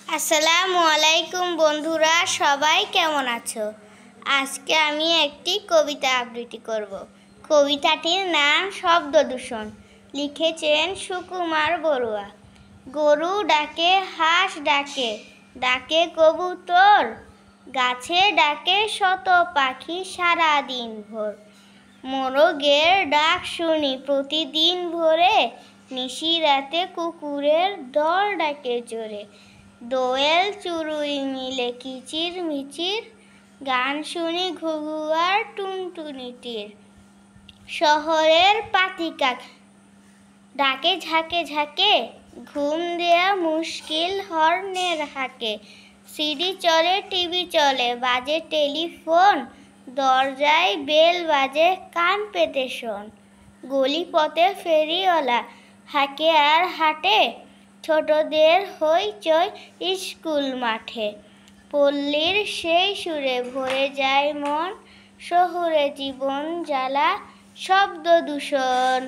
আসসালামু আলাইকুম বন্ধুরা, সবাই কেমন আছো? আজকে আমি একটি কবিতা আবৃত্তি করব। কবিতাটির নাম শব্দ দূষণ। লিখেছেন সুকুমার বড়ুয়া। গরু ডাকে, হাঁস ডাকে, ডাকে কবুতর, গাছে ডাকে শত পাখি সারা দিন ভোর। মোরগের ডাক শুনি প্রতিদিন ভোরে, নিশি রাতে কুকুরের দল ডাকে জোরে। দোয়েল চড়ুই মিলে কিচির মিচির, গান শুনি ঘুঘু আর টুনটুনিটির। শহরের পাতিকাক ডাকে ঝাঁকে ঝাঁকে, ঘুম দেয়া মুশকিল হর্নের হাঁকে। সিডি চলে, টিভি চলে, বাজে টেলিফোন, দরজায় বেল বাজে, কান পেতে শোন। গলি পথে ফেরিওয়ালা হাঁকে আর হাঁটে, ছোটদের হইচই স্কুল মাঠে। পল্লীর সেই সুরে ভরে যায় মন, শহুরে জীবন জ্বালা শব্দ দূষণ।